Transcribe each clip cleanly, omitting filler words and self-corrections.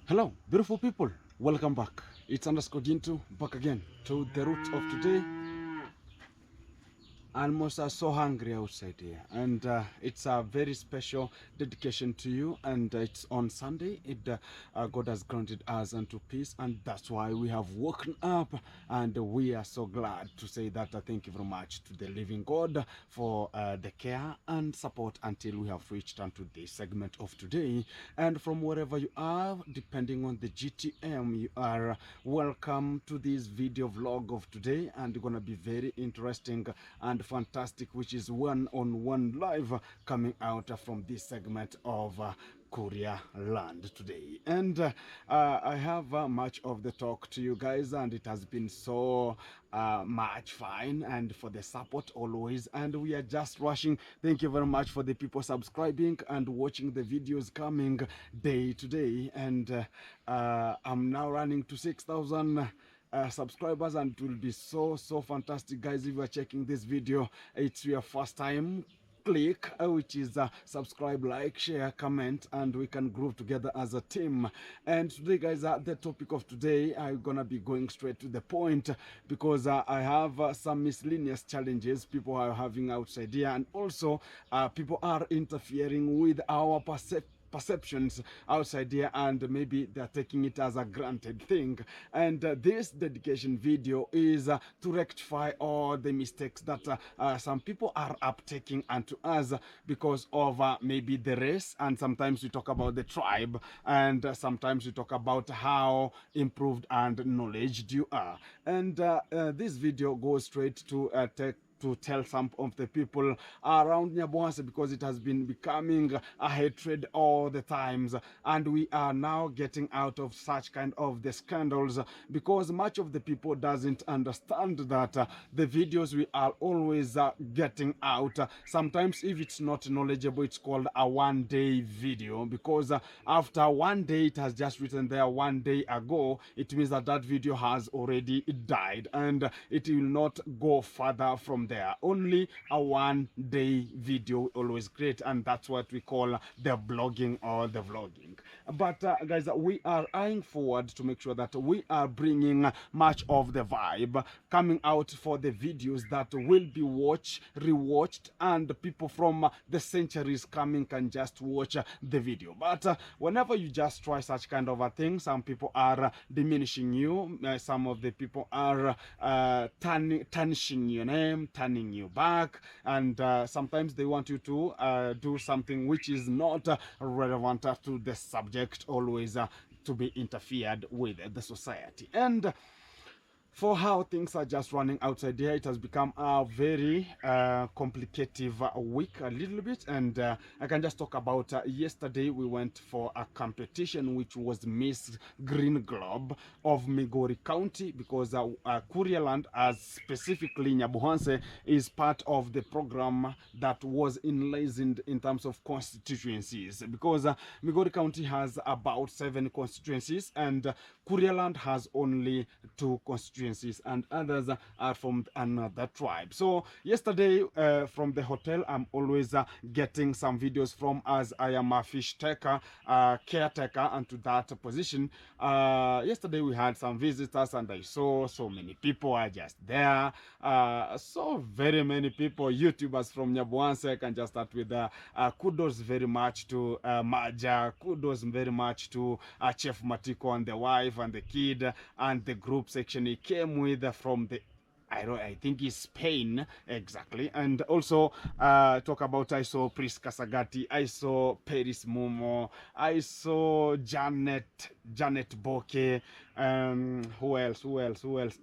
Hello, beautiful people. Welcome back. It's underscore Gintu back again to the root of today. Almost so hungry outside here, and it's a very special dedication to you, and it's on Sunday. God has granted us unto peace, and that's why we have woken up, and we are so glad to say that thank you very much to the living God for the care and support until we have reached unto this segment of today. And from wherever you are, depending on the GTM you are, welcome to this video vlog of today, and gonna be very interesting and fantastic, which is one-on-one live coming out from this segment of Korea land today. And I have much of the talk to you guys, and it has been so much fine, and for the support always, and we are just rushing. Thank you very much for the people subscribing and watching the videos coming day to day. And I'm now running to 6,000 subscribers, and it will be so fantastic, guys. If you are checking this video, it's your first time, click which is subscribe, like, share, comment, and we can grow together as a team. And today, guys, the topic of today, I'm gonna be going straight to the point, because I have some miscellaneous challenges people are having outside here, and also people are interfering with our perceptions outside here, and maybe they're taking it as a granted thing. And this dedication video is to rectify all the mistakes that some people are uptaking unto us because of maybe the race, and sometimes we talk about the tribe, and sometimes we talk about how improved and knowledge you are. And this video goes straight to tell some of the people around Nyabohanse, because it has been becoming a hatred all the times, and we are now getting out of such kind of the scandals, because much of the people doesn't understand that the videos we are always getting out, sometimes if it's not knowledgeable, it's called a one-day video, because after one day it has just written there one day ago, it means that that video has already died, and it will not go further from there. Only a one-day video always great, and that's what we call the blogging or the vlogging. But guys, we are eyeing forward to make sure that we are bringing much of the vibe coming out for the videos that will be watched, rewatched, and people from the centuries coming can just watch the video. But whenever you just try such kind of a thing, some people are diminishing you, some of the people are tarnishing your name, turning you back, and sometimes they want you to do something which is not relevant to the subject, always to be interfered with the society. And for how things are just running outside here, it has become a very complicated week a little bit. And I can just talk about yesterday we went for a competition which was Miss Green Globe of Migori County, because Kurialand, as specifically Nyabohanse, is part of the program that was enlicened in terms of constituencies, because Migori County has about 7 constituencies, and Kurialand has only 2 constituencies, and others are from another tribe. So yesterday from the hotel, I'm always getting some videos from, as I am a fish taker, caretaker, and to that position. Yesterday we had some visitors, and I saw so many people are just there. So very many people, YouTubers from Nyabohanse. I can just start with kudos very much to Maja, kudos very much to Chef Matiko and the wife and the kid, and the group section he came with from the, I think it's Spain, exactly. And also talk about, I saw Priska Sagati, I saw Paris Momo, I saw Janet Bokeh, who else?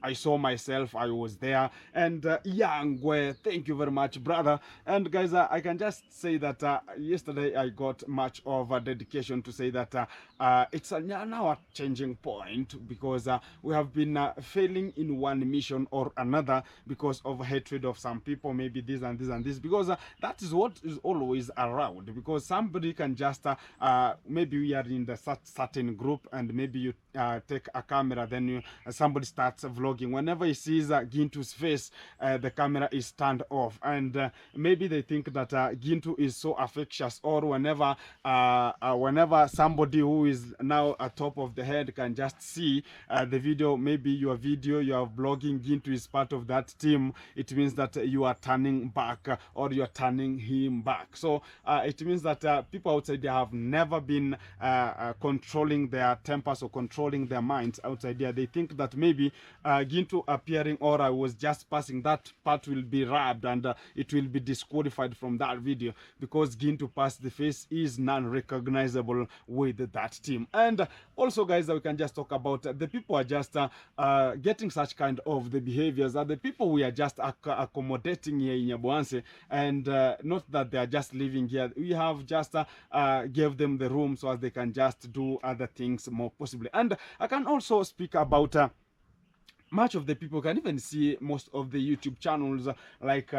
I saw myself, I was there, and Yangwe, thank you very much, brother. And guys, I can just say that yesterday I got much of a dedication to say that it's now a changing point, because we have been failing in one mission or another another because of hatred of some people, maybe this and this and this, because that is what is always around. Because somebody can just maybe we are in the certain group, and maybe you take a camera, then you, somebody starts vlogging. Whenever he sees Gintu's face, the camera is turned off, and maybe they think that Gintu is so affectious, or whenever whenever somebody who is now at top of the head can just see the video, maybe your video you are vlogging, Gintu is part of that team, it means that you are turning back, or you are turning him back. So it means that people outside there have never been controlling their tempers or controlling their minds outside there. They think that maybe Gintu appearing, or I was just passing, that part will be rubbed, and it will be disqualified from that video, because Gintu past the face is non-recognizable with that team. And also, guys, we can just talk about the people are just getting such kind of the behaviors, that the people we are just accommodating here in Nyabohanse, and not that they are just living here. We have just gave them the room so as they can just do other things more possibly. And I can also speak about much of the people can even see most of the YouTube channels, like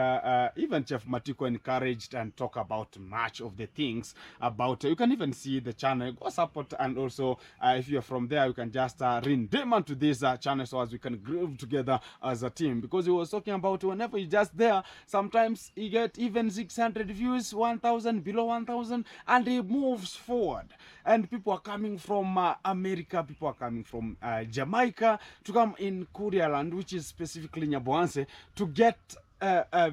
even Chef Matiko encouraged and talk about much of the things about, you can even see the channel, go support, and also if you're from there, you can just redeem onto this channel so as we can groove together as a team. Because he was talking about whenever you're just there, sometimes you get even 600 views, 1,000, below 1,000, and he moves forward. And people are coming from America, people are coming from Jamaica to come in Korea land, which is specifically Nyabohanse, to get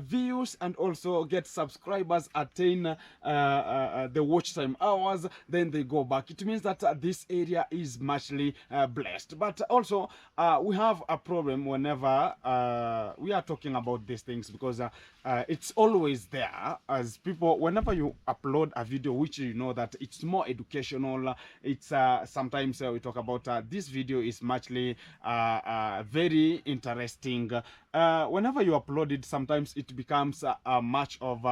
views and also get subscribers, attain the watch time hours, then they go back. It means that this area is muchly blessed. But also we have a problem whenever we are talking about these things, because it's always there as people, whenever you upload a video which you know that it's more educational, it's sometimes we talk about this video is muchly very interesting. Whenever you upload it, sometimes it becomes much of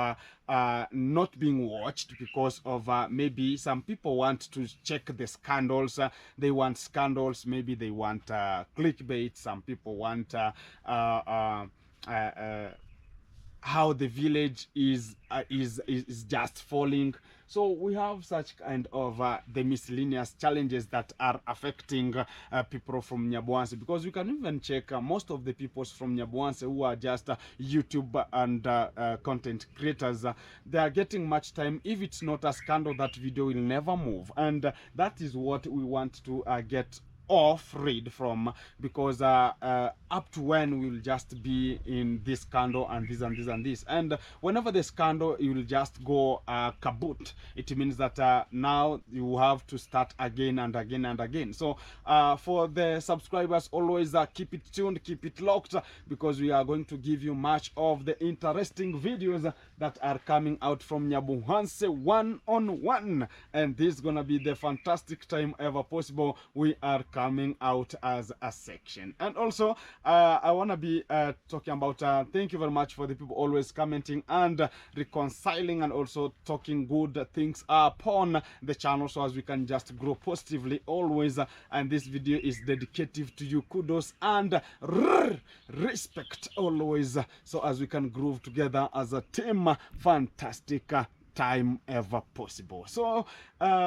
not being watched, because of maybe some people want to check the scandals, they want scandals, maybe they want clickbait, some people want how the village is just falling. So we have such kind of the miscellaneous challenges that are affecting people from Nyabohanse, because we can even check most of the people from Nyabohanse who are just YouTube and content creators, they are getting much time. If it's not a scandal, that video will never move, and that is what we want to get off read from, because up to when we will just be in this scandal and this and this and this, and whenever the scandal you will just go kaboot, it means that now you have to start again and again and again. So for the subscribers, always keep it tuned, keep it locked, because we are going to give you much of the interesting videos that are coming out from Nyabohanse one-on-one, and this is gonna be the fantastic time ever possible. We are coming out as a section. And also I want to be talking about thank you very much for the people always commenting and reconciling and also talking good things upon the channel, so as we can just grow positively always. And this video is dedicated to you. Kudos and respect always, so as we can groove together as a team. Fantastic time ever possible. So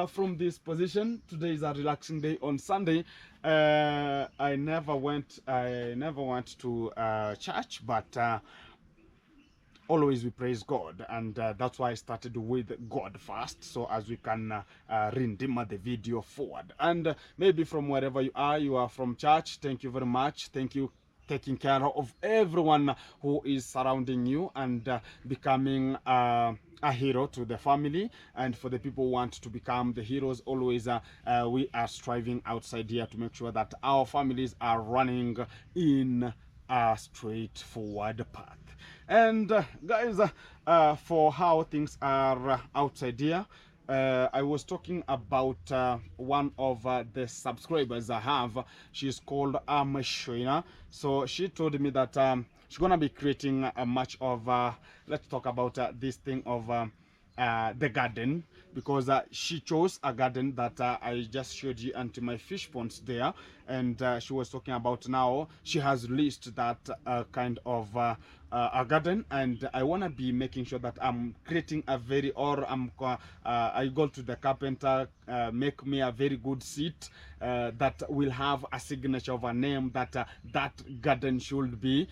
from this position, today is a relaxing day on Sunday. I never went to church, but always we praise God, and that's why I started with God first, so as we can redeem the video forward. And maybe from wherever you are from church, thank you very much. Thank you taking care of everyone who is surrounding you and becoming a hero to the family. And for the people who want to become the heroes, always we are striving outside here to make sure that our families are running in a straightforward path. And guys, for how things are outside here, I was talking about one of the subscribers I have. She's called Shoina. So she told me that she's gonna be creating a much of let's talk about this thing of the garden. because she chose a garden that I just showed you and my fish ponds there, and she was talking about now she has leased that kind of a garden, and I want to be making sure that I'm creating a very, or I go to the carpenter, make me a very good seat that will have a signature of a name that that garden should be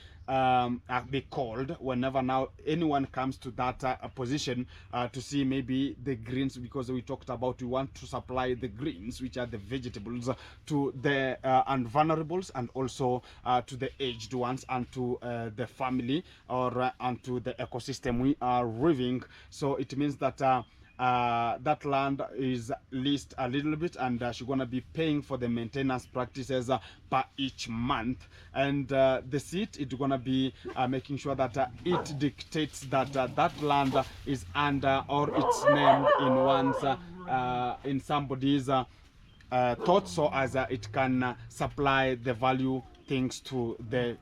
called whenever now anyone comes to that position to see maybe the greens, because we talked about we want to supply the greens, which are the vegetables, to the vulnerables, and also to the aged ones, and to the family, or and to the ecosystem we are living. So it means that that land is leased a little bit, and she's gonna be paying for the maintenance practices per each month. And the seat, it's gonna be making sure that it dictates that that land is under, or it's named in one's in somebody's thoughts, so as it can supply the value things to the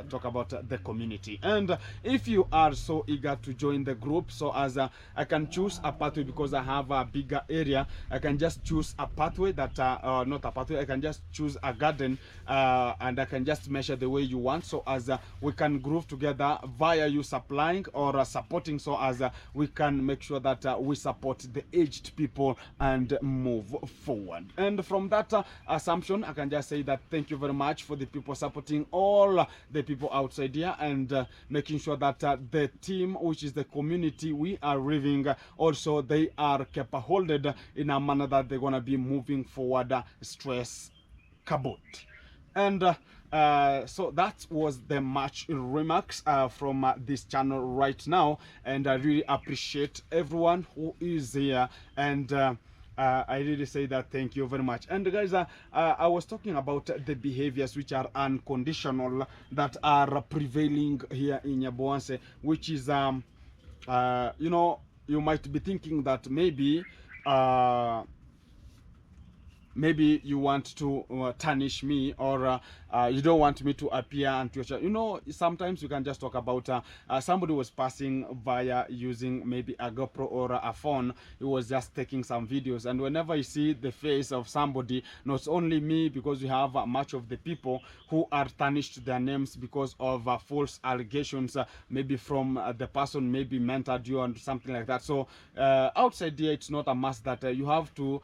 talk about the community. And if you are so eager to join the group, so as I can choose a pathway, because I have a bigger area, I can just choose a pathway that not a pathway, I can just choose a garden, and I can just measure the way you want, so as we can group together via you supplying or supporting, so as we can make sure that we support the aged people and move forward. And from that assumption, I can just say that thank you very much for the people supporting all the people outside here, and making sure that the team, which is the community we are living, also they are kept holded in a manner that they're gonna be moving forward stress kaboot. And so that was the match remarks from this channel right now, and I really appreciate everyone who is here, and I really say that thank you very much. And guys, I was talking about the behaviors which are unconditional that are prevailing here in Nyabohanse, which is you know, you might be thinking that maybe maybe you want to tarnish me, or you don't want me to appear and to, you know, sometimes you can just talk about somebody was passing via using maybe a GoPro or a phone. He was just taking some videos, and whenever you see the face of somebody, not only me, because we have much of the people who are tarnished their names because of false allegations, maybe from the person maybe mentored you and something like that. So outside here, it's not a must that you have to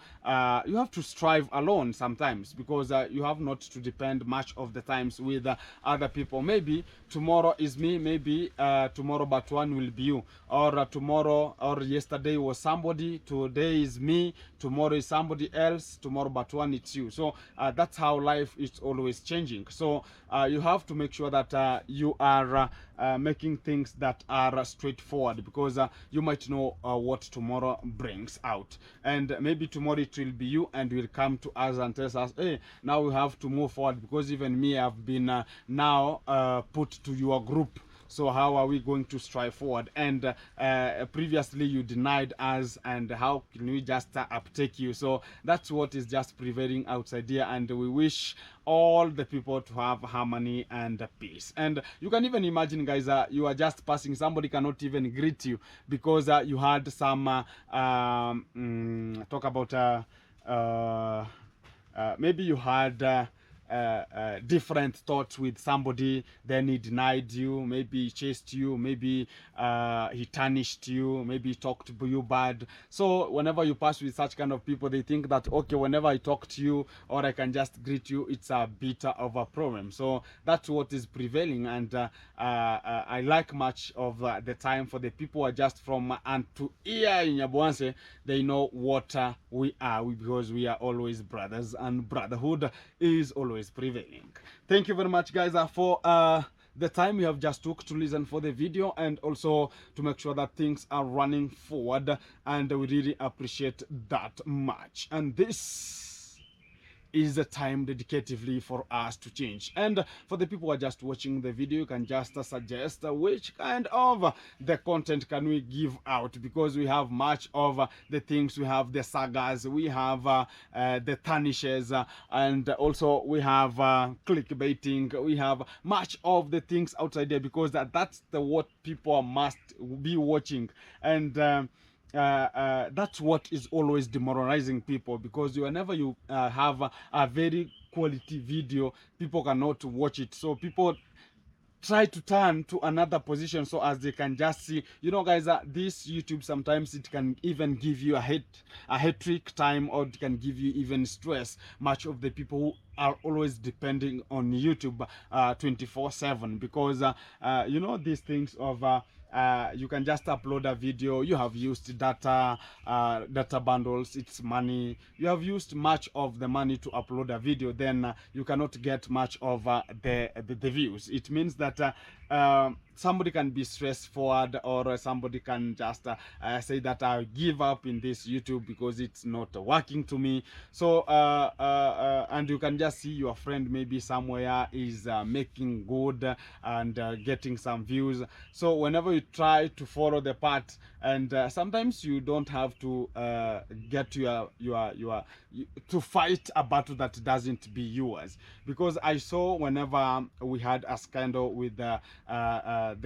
strive alone sometimes, because you have not to depend much of the times with other people. Maybe tomorrow is me, maybe tomorrow but one will be you, or tomorrow or yesterday was somebody, today is me, tomorrow is somebody else, tomorrow but one it's you. So that's how life is always changing. So you have to make sure that you are making things that are straightforward, because you might know what tomorrow brings out, and maybe tomorrow it will be you and will come to us and tell us, hey, now we have to move forward, because even me, I've been now put to your group, so how are we going to strive forward? And previously you denied us, and how can we just uptake you? So that's what is just prevailing outside here, and we wish all the people to have harmony and peace. And you can even imagine, guys, you are just passing, somebody cannot even greet you because you had some talk about maybe you had different thoughts with somebody, then he denied you, maybe he chased you, maybe he tarnished you, maybe he talked to you bad. So whenever you pass with such kind of people, they think that, okay, whenever I talk to you or I can just greet you, it's a bit of a problem. So that's what is prevailing, and I like much of the time for the people who are just from and to ear in Nyabohanse, they know what we are, because we are always brothers, and brotherhood is always prevailing. Thank you very much, guys, for the time you have just took to listen for the video, and also to make sure that things are running forward, and we really appreciate that much. And this is a time dedicatively for us to change. And for the people who are just watching the video, you can just suggest which kind of the content can we give out, because we have much of the things. We have the sagas, we have the tarnishes, and also we have clickbaiting, we have much of the things outside there, because that's the what people must be watching. And that's what is always demoralizing people, because whenever you have a very quality video, people cannot watch it, so people try to turn to another position so as they can just see, you know guys, this YouTube sometimes it can even give you a hectic time, or it can give you even stress. Much of the people who are always depending on YouTube 24/7, because you know, these things of you can just upload a video, you have used data bundles, it's money, you have used much of the money to upload a video, then you cannot get much of the views. It means that somebody can be stressed forward, or somebody can just say that I'll give up in this YouTube because it's not working to me. So and you can just see your friend maybe somewhere is making good and getting some views. So whenever you try to follow the path, and sometimes you don't have to get to fight a battle that doesn't be yours, because I saw whenever we had a scandal with the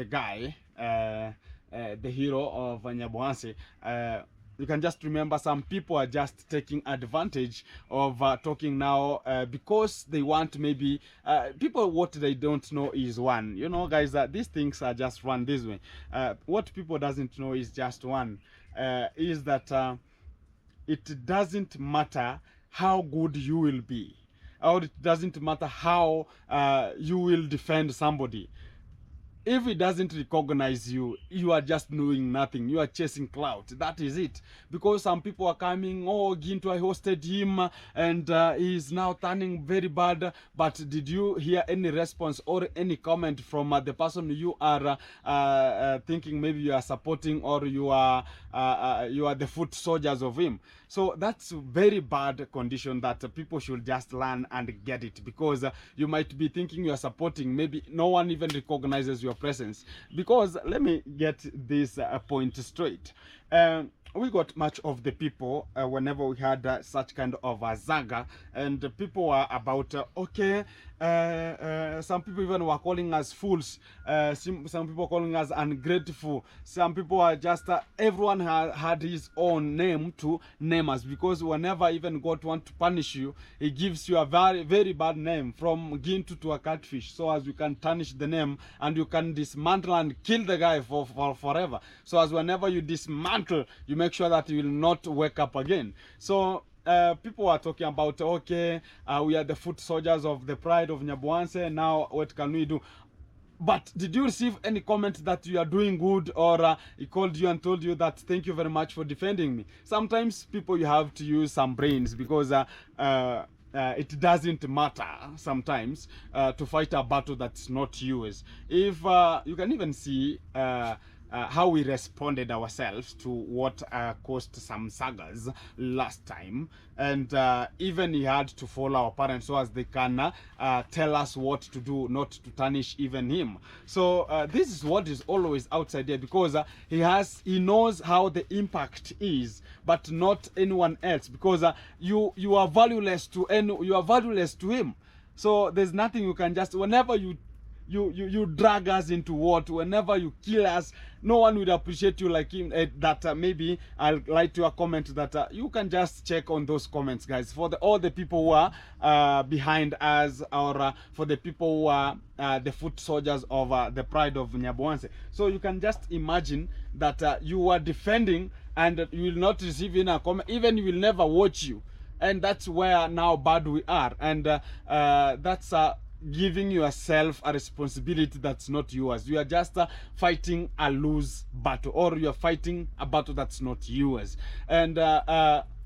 guy, the hero of Nyabohanse, you can just remember some people are just taking advantage of talking now because they want, maybe people, what they don't know is one, you know guys, these things are just run this way. What people doesn't know is just one, is that it doesn't matter how good you will be, or it doesn't matter how you will defend somebody. If it doesn't recognize you, you are just doing nothing. You are chasing clout. That is it. Because some people are coming, oh, Ginto, I hosted him, and he's now turning very bad. But did you hear any response or any comment from the person you are thinking maybe you are supporting, or you are the foot soldiers of him? So that's very bad condition that people should just learn and get it, because you might be thinking you are supporting, maybe no one even recognizes your presence. Because let me get this point straight. We got much of the people whenever we had such kind of a zaga, and people were about okay, some people even were calling us fools, some people calling us ungrateful, some people are just everyone had his own name to name us, because whenever even God want to punish you, he gives you a very, very bad name, from Ginto to a catfish, so as you can tarnish the name and you can dismantle and kill the guy for forever. So as whenever you dismantle, you make sure that you will not wake up again. So people are talking about, okay, we are the foot soldiers of the pride of Nyabohanse, now what can we do? But did you receive any comment that you are doing good, or he called you and told you that thank you very much for defending me? Sometimes people, you have to use some brains, because it doesn't matter sometimes to fight a battle that's not yours. If you can even see how we responded ourselves to what caused some sagas last time, and even he had to follow our parents so as they can tell us what to do, not to tarnish even him. So this is what is always outside there, because he knows how the impact is, but not anyone else, because you are valueless to him. So there's nothing you can just, whenever you drag us into what, whenever you kill us, no one would appreciate you like him. That maybe I'll like to a comment that you can just check on those comments, guys, for all the people who are behind us, or for the people who are the foot soldiers of the pride of Nyabohanse. So you can just imagine that you are defending, and you will not receive in a comment, even you will never watch you. And that's where now bad we are, and that's giving yourself a responsibility that's not yours. You are just fighting a lose battle, or you are fighting a battle that's not yours. And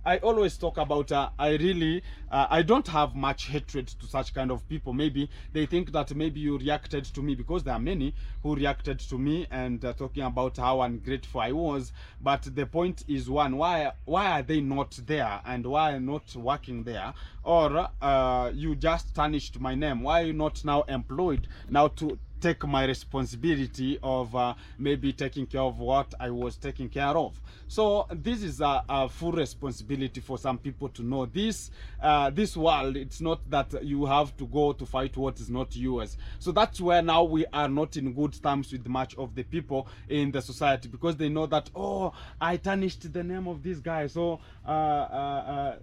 I always talk about I don't have much hatred to such kind of people. Maybe they think that maybe you reacted to me, because there are many who reacted to me and talking about how ungrateful I was. But the point is one, why are they not there, and why are not working there? Or you just tarnished my name. Why are you not now employed now to take my responsibility of maybe taking care of what I was taking care of. So this is a full responsibility for some people to know this. This world, it's not that you have to go to fight what is not yours. So that's where now we are not in good terms with much of the people in the society, because they know that, oh, I tarnished the name of this guy, so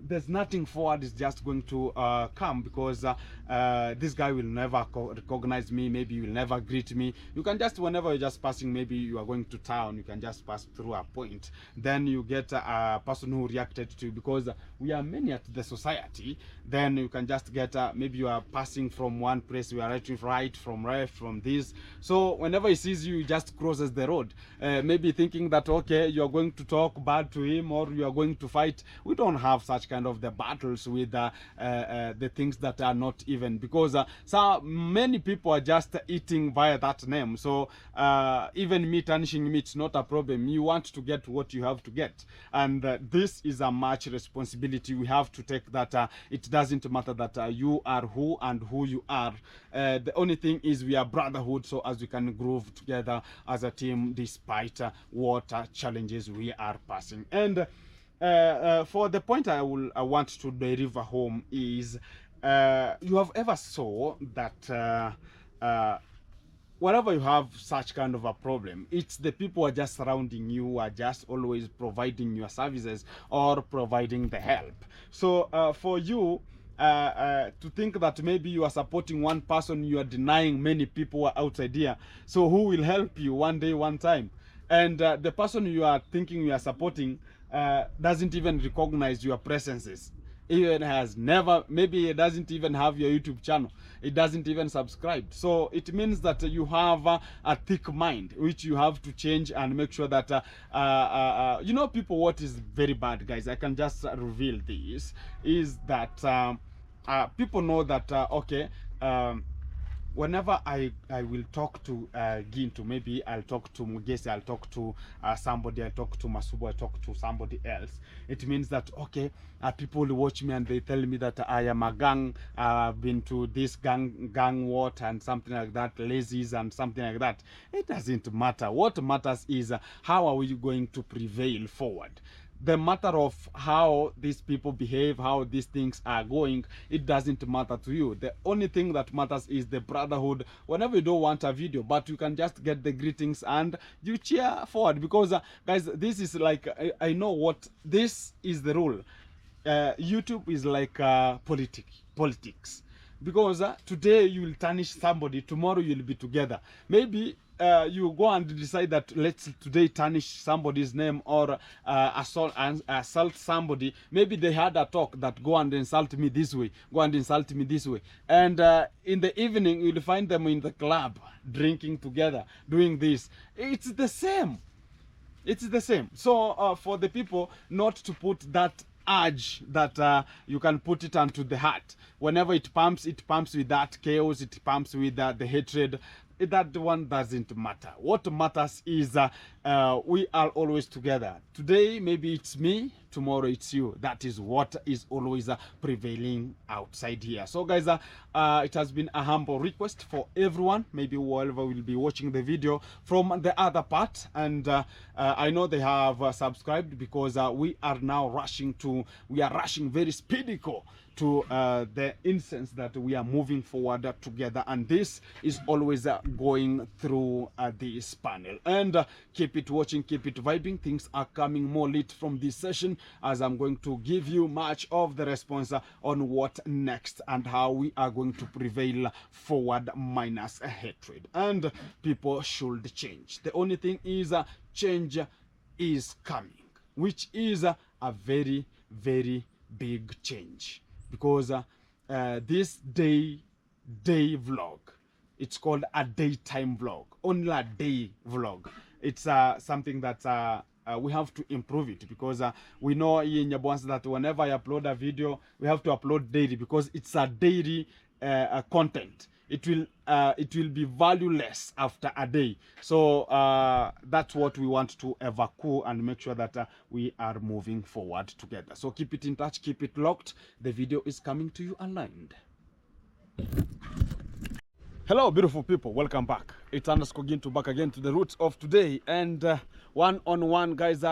there's nothing forward is just going to come, because this guy will never recognize me, maybe you will never greet me. You can just, whenever you're just passing, maybe you are going to town, you can just pass through a point, then you get a person who reacted to you, because we are many at the society. Then you can just get maybe you are passing from one place, you are right from left, from this, so whenever he sees you, he just crosses the road, maybe thinking that, okay, you are going to talk bad to him, or you are going to fight. We don't have such kind of the battles with the things that are not even, because so many people are just eating via that name. So even me tarnishing me, it's not a problem. You want to get what you have to get, and this is a much responsibility we have to take, that it doesn't matter that you are who and who you are. The only thing is we are brotherhood, so as we can groove together as a team despite what challenges we are passing. And for the point I want to deliver home is, you have ever saw that whenever you have such kind of a problem, it's the people who are just surrounding you, who are just always providing your services or providing the help. So for you to think that maybe you are supporting one person, you are denying many people who are outside here, so who will help you one day, one time? And the person you are thinking you are supporting doesn't even recognize your presences. Even has never, maybe it doesn't even have your YouTube channel, it doesn't even subscribe. So it means that you have a thick mind, which you have to change and make sure that you know, people, what is very bad, guys, I can just reveal this, is that people know that okay, whenever I will talk to Gintu, maybe I'll talk to Mugesi, I'll talk to somebody, I'll talk to Masubo, I'll talk to somebody else, it means that, okay, people will watch me and they tell me that I am a gang, I've been to this gang what and something like that, lazies and something like that. It doesn't matter. What matters is how are we going to prevail forward. The matter of how these people behave, how these things are going, it doesn't matter to you. The only thing that matters is the brotherhood. Whenever you don't want a video, but you can just get the greetings and you cheer forward, because guys, this is like, I know what this is the rule. YouTube is like politics, because today you will tarnish somebody, tomorrow you'll be together. Maybe you go and decide that let's today tarnish somebody's name, or assault somebody. Maybe they had a talk that go and insult me this way, go and insult me this way, and in the evening you'll find them in the club drinking together, doing this. It's the same. It's the same. So for the people not to put that urge that you can put it onto the heart. Whenever it pumps with that chaos, it pumps with the hatred. That one doesn't matter. What matters is we are always together. Today maybe it's me, tomorrow it's you. That is what is always prevailing outside here. So guys, it has been a humble request for everyone, maybe whoever will be watching the video from the other part, and I know they have subscribed, because we are now rushing very speedy to the instance that we are moving forward together, and this is always going through this panel. And keep it watching, keep it vibing. Things are coming more lit from this session, as I'm going to give you much of the response on what next and how we are going to prevail forward minus hatred. And people should change. The only thing is change is coming, which is a very, very big change. Because this day vlog, it's called a daytime vlog, only a day vlog. It's something that we have to improve it, because we know in Nyabwansa that whenever I upload a video, we have to upload daily, because it's a daily content. It will be valueless after a day. So that's what we want to evacuate and make sure that we are moving forward together. So keep it in touch, keep it locked. The video is coming to you aligned. Hello, beautiful people. Welcome back. It's underscore Gintu back again to the roots of today. And one-on-one, guys,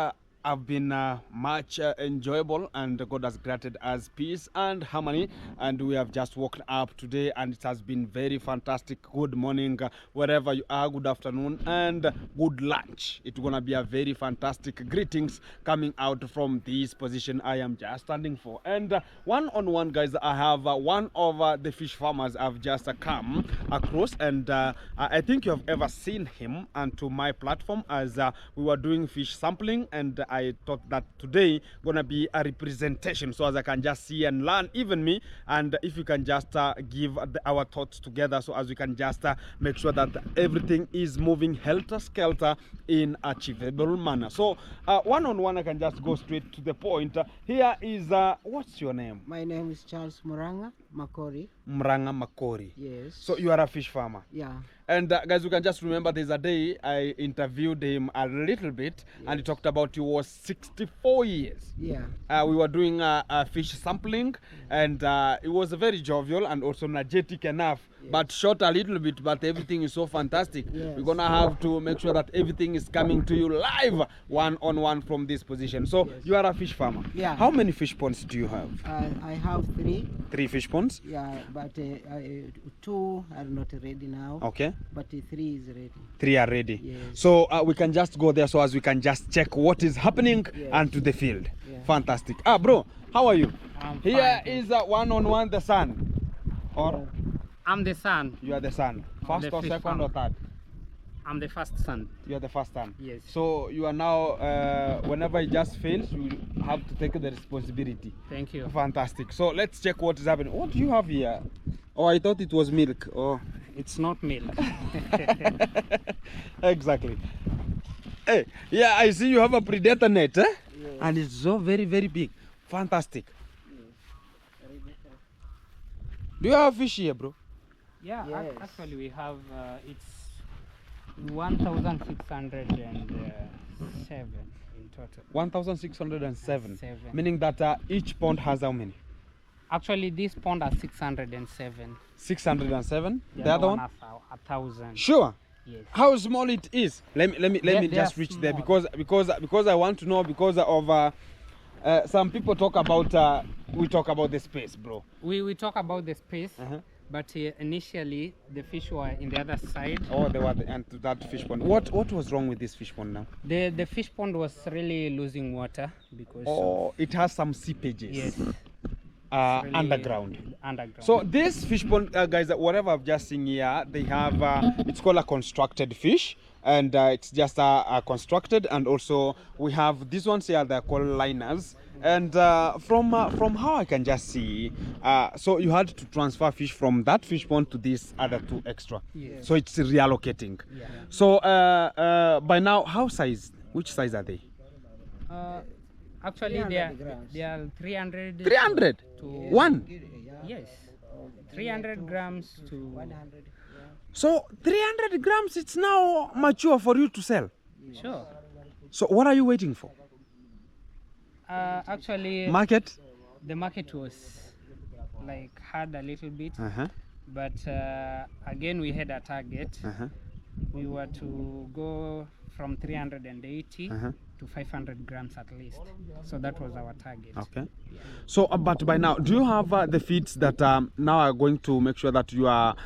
have been much enjoyable, and God has granted us peace and harmony. And we have just woken up today, and it has been very fantastic. Good morning, wherever you are. Good afternoon and good lunch. It's gonna be a very fantastic greetings coming out from this position I am just standing for. And one-on-one, guys, I have one of the fish farmers I've just come across, and I think you have ever seen him onto my platform as we were doing fish sampling, and I thought that today gonna be a representation, so as I can just see and learn, even me, and if you can just give our thoughts together, so as we can just make sure that everything is moving helter-skelter in achievable manner. So one-on-one, I can just go straight to the point. Here is what's your name? My name is Charles Muranga Makori. Muranga Makori. Yes. So you are a fish farmer. Yeah. And guys, you can just remember there's a day I interviewed him a little bit, Yes. and he talked about he was 64 years. Yeah. We were doing a fish sampling, and it was very jovial and also energetic enough, Yes. but short a little bit, but everything is so fantastic. Yes. We're gonna have to make sure that everything is coming to you live, one-on-one from this position. So Yes. you are a fish farmer. Yeah. How many fish ponds do you have? I have 3. 3 fish ponds. Yeah, but 2 are not ready now. Okay. But 3 is ready. 3 are ready. Yes. So we can just go there, so as we can just check what is happening Yes. and to the field. Yeah. Fantastic. Bro, how are you? I'm Here fine. is one-on-one the son, or I'm the son. you are the son, first the or fish second or third? I'm the first son. You are the first son. Yes. So you are now, whenever it just fails, you have to take the responsibility. Thank you. Fantastic. So let's check what is happening. What do you have here? Oh, I thought it was milk. Oh, It's not milk. exactly. Hey, yeah, I see you have a predator net, eh? Yes. And it's so very, very big. Fantastic. Do you have fish here, bro? Yeah, Yes. actually we have, it's 1,607 in total. 1,607. Seven. Meaning that each pond has how many? Actually this pond has 607. 607. The other one? has 1,000. Sure. Yes. How small it is? Let me They just are reach there, small. because I want to know, because of some people talk about we talk about the space, bro. We talk about the space, Uh-huh. but initially the fish were in the other side. Oh, they were and that fish pond. What was wrong with this fish pond now? The fish pond was really losing water because Oh, it has some seepages. yes, really Underground. Underground. So this fish pond, guys, whatever I've just seen here, they have it's called a constructed fish, and it's just constructed, and also we have these ones here, they're called liners. And from how I can just see, so you had to transfer fish from that fish pond to these other 2 extra. Yes. So it's reallocating. Yeah. So by now, which size are they? Actually, 300 grams. they are 300. 300. to One. yes, 300 grams to 100. So 300 grams, it's now mature for you to sell. sure. So what are you waiting for? Actually, Market? the market was like hard a little bit, Uh-huh. but again we had a target. Uh-huh. We were to go from 380 Uh-huh. to 500 grams at least. So that was our target. Okay. So, but by now, do you have the feeds that now are going to make sure that you are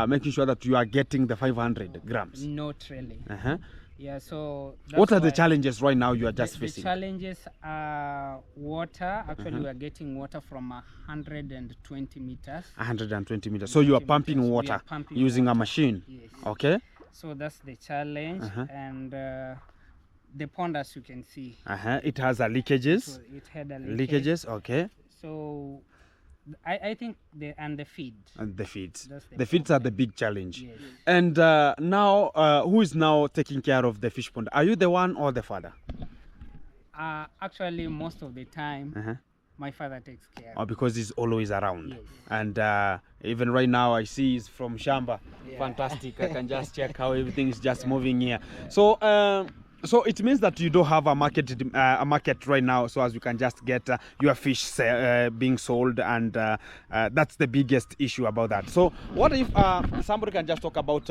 making sure that you are getting the 500 grams? Not really. Uh-huh. Yeah. So What that's are the why- challenges right now you are just the facing? challenges are water. Actually, we are getting water from 120 meters. 120 meters. So you are 120 pumping meters. We water are pumping using a water. machine. Yes. Okay. So that's the challenge. Uh-huh. And the pond, as you can see, Uh-huh. It has leakages. so it had a leakage. Leakages. Okay. So I think the feed. And the feeds. That's the The feeds are the big challenge. Yes. And now, who is now taking care of the fish pond? Are you the one or the father? Actually, most of the time, Uh-huh. my father takes care. Or because he's always around. Yes. And even right now, I see he's from Shamba. Fantastic. I can just check how everything is just moving here. So So it means that you don't have a market right now, so as you can just get your fish being sold, and that's the biggest issue about that. So what if somebody can just talk about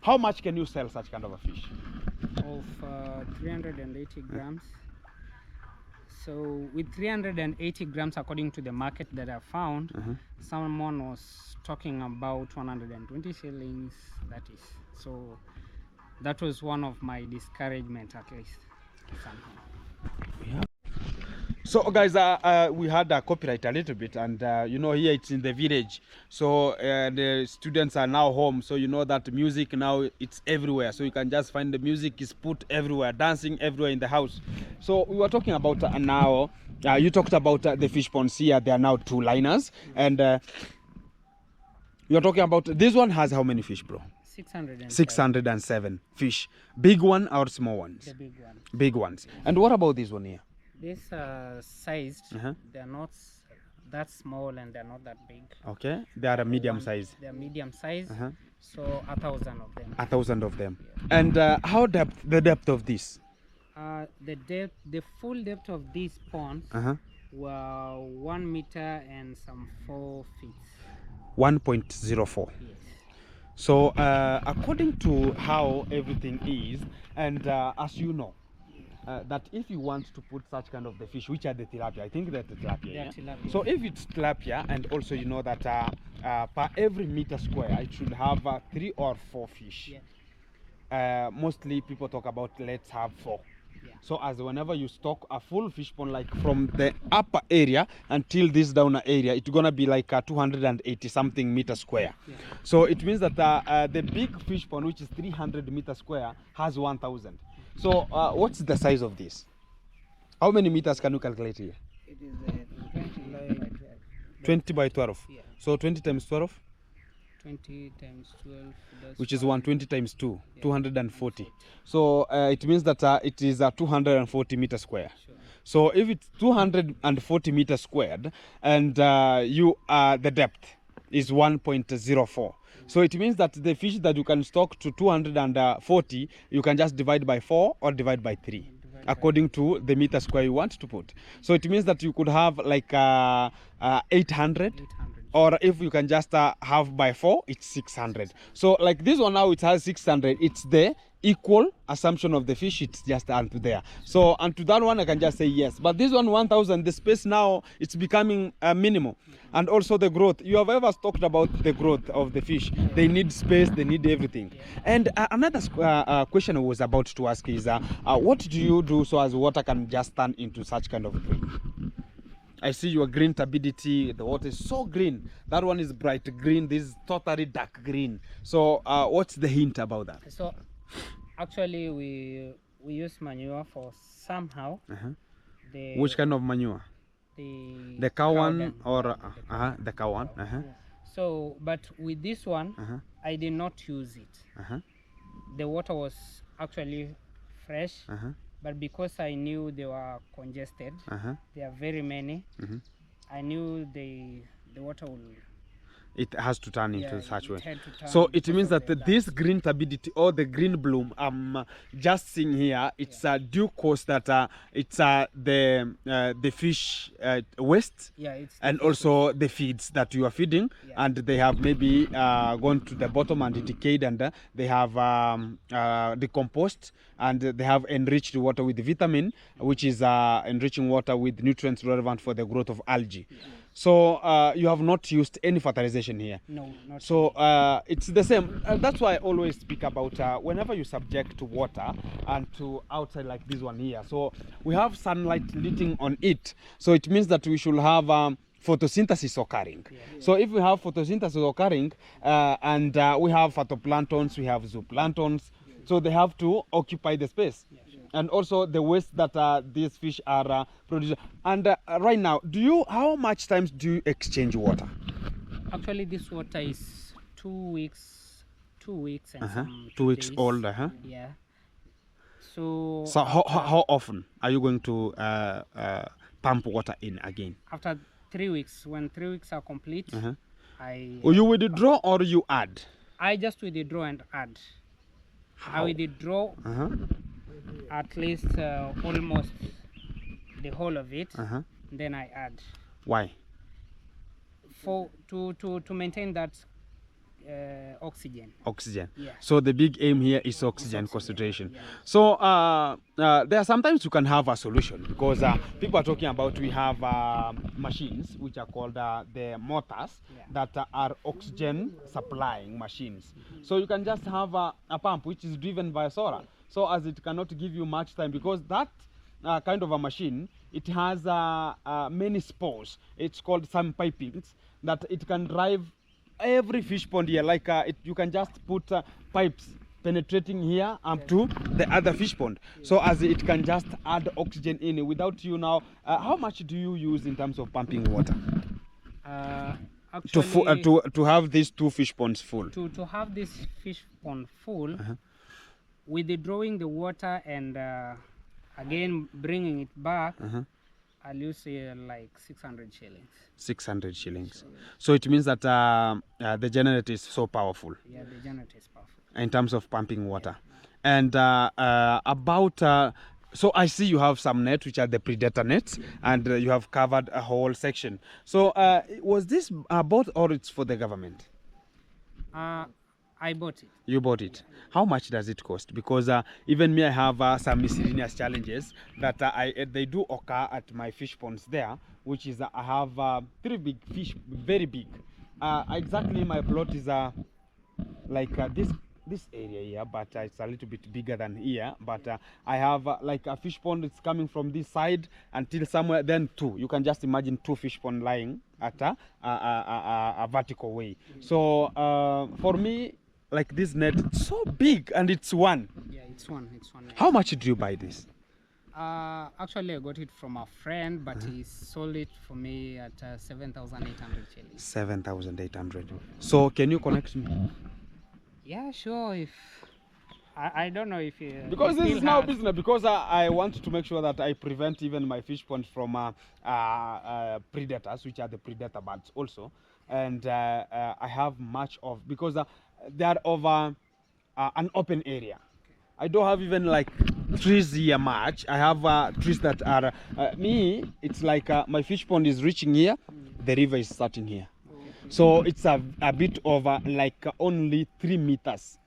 how much can you sell such kind of a fish? Of 380 grams. So with 380 grams, according to the market that I found, someone was talking about 120 shillings. That is, so that was one of my discouragement, at least somehow. So guys, we had a copyright a little bit, and you know, here it's in the village, so the students are now home, so you know that music now it's everywhere, so you can just find the music is put everywhere, dancing everywhere in the house. So we were talking about now, you talked about the fish ponds here. There are now 2 liners, and you're talking about this one has how many fish, bro? 607 fish. Big one or small ones? The big one. Big ones. And what about this one here? These sized, they're not that small and they're not that big. Okay, they are a medium size. They're medium size, so 1,000 of them. 1,000 of them. Yeah. And how the depth of this? The full depth of these ponds were 1 meter and some 4 feet. 1.04. Yes. So according to how everything is, and as you know, that if you want to put such kind of the fish, which are the tilapia, I think that's the tilapia. Yeah, tilapia. So if it's tilapia, and also you know that per every meter square, it should have 3 or 4 fish. Yeah. Mostly people talk about let's have 4. Yeah. So as whenever you stock a full fish pond, like from the upper area until this down area, it's gonna be like 280 something meter square. Yeah. So it means that the big fish pond, which is 300 meter square, has 1,000. So what's the size of this? How many meters can you calculate here? It is 20 by 12. Yeah. So 20 times 12? 20 times 12. Which is 120 times 2, yeah. 240. So it means that it is 240 meters square. Sure. So if it's 240 meters squared, and the depth is 1.04. So it means that the fish that you can stock to 240, you can just divide by 4 or divide by 3, according to the meter square you want to put. So it means that you could have like 800. Or if you can just have by 4, it's 600. So like this one now, it has 600. It's the equal assumption of the fish. It's just onto there. So onto that one, I can just say yes. But this one, 1,000, the space now, it's becoming minimal. And also the growth. You have ever talked about the growth of the fish. They need space. They need everything. And another question I was about to ask is, what do you do so as water can just turn into such kind of thing? I see your green turbidity. The water is so green. That one is bright green. This is totally dark green. So what's the hint about that? So actually we use manure for somehow. Which kind of manure? The cow one or the cow one? So but with this one, I did not use it. The water was actually fresh. But because I knew they were congested, there are very many, I knew the water will... It has to turn into such way. So it means that this green turbidity or the green bloom I'm just seeing here, it's due cause that it's the fish waste, and also the feeds that you are feeding, and they have maybe gone to the bottom and decayed, and they have decomposed, and they have enriched the water with vitamin, which is enriching water with nutrients relevant for the growth of algae. So you have not used any fertilization here? No, not so it's the same. That's why I always speak about whenever you subject to water and to outside like this one here. So we have sunlight hitting on it. So it means that we should have photosynthesis occurring. So if we have photosynthesis occurring and we have phytoplanktons, we have zooplanktons, so they have to occupy the space. And also the waste that these fish are producing. And right now, how much times do you exchange water? Actually, this water is 2 weeks and some 2 weeks days. old. Yeah. So how often are you going to pump water in again? After 3 weeks, when 3 weeks are complete, you withdraw or you add? I just withdraw and add. I will withdraw at least almost the whole of it. Then I add Why? to maintain that oxygen. Oxygen. Yeah. So the big aim here is oxygen concentration. So there are sometimes you can have a solution, because people are talking about, we have machines which are called the motors that are oxygen supplying machines. So you can just have a pump which is driven by solar, so as it cannot give you much time, because that kind of a machine, it has many spores. It's called some pipings that it can drive every fish pond here. Like you can just put pipes penetrating here up to the other fish pond, so as it can just add oxygen in without you now. How much do you use in terms of pumping water Actually, to have these 2 fish ponds full? To have this fish pond full, with withdrawing the water and again bringing it back, I'll use like 600 shillings. 600 shillings. So it means that the generator is so powerful. Yeah, the generator is powerful in terms of pumping water. And so I see you have some nets, which are the predator nets, and you have covered a whole section. So was this bought, or it's for the government? I bought it. You bought it. How much does it cost? Because even me, I have some miscellaneous challenges that they do occur at my fish ponds there, which is I have 3 big fish, very big. Exactly, my plot is like this area here, but it's a little bit bigger than here. But I have like a fish pond. It's coming from this side until somewhere, then 2. You can just imagine 2 fish pond lying at a vertical way. So for me, like this net, it's so big, and it's one. Yeah, it's one. Net. How much did you buy this? Actually, I got it from a friend, but he sold it for me at 7,800 shillings. 7,800. So can you connect me? Yeah, sure. If I don't know if because this is now business, because I want to make sure that I prevent even my fish pond from predators, which are the predator birds also. And I have much of, because they are over an open area. I don't have even like trees here much. I have trees that are it's like my fish pond is reaching here, the river is starting here. So it's a bit over like only 3 meters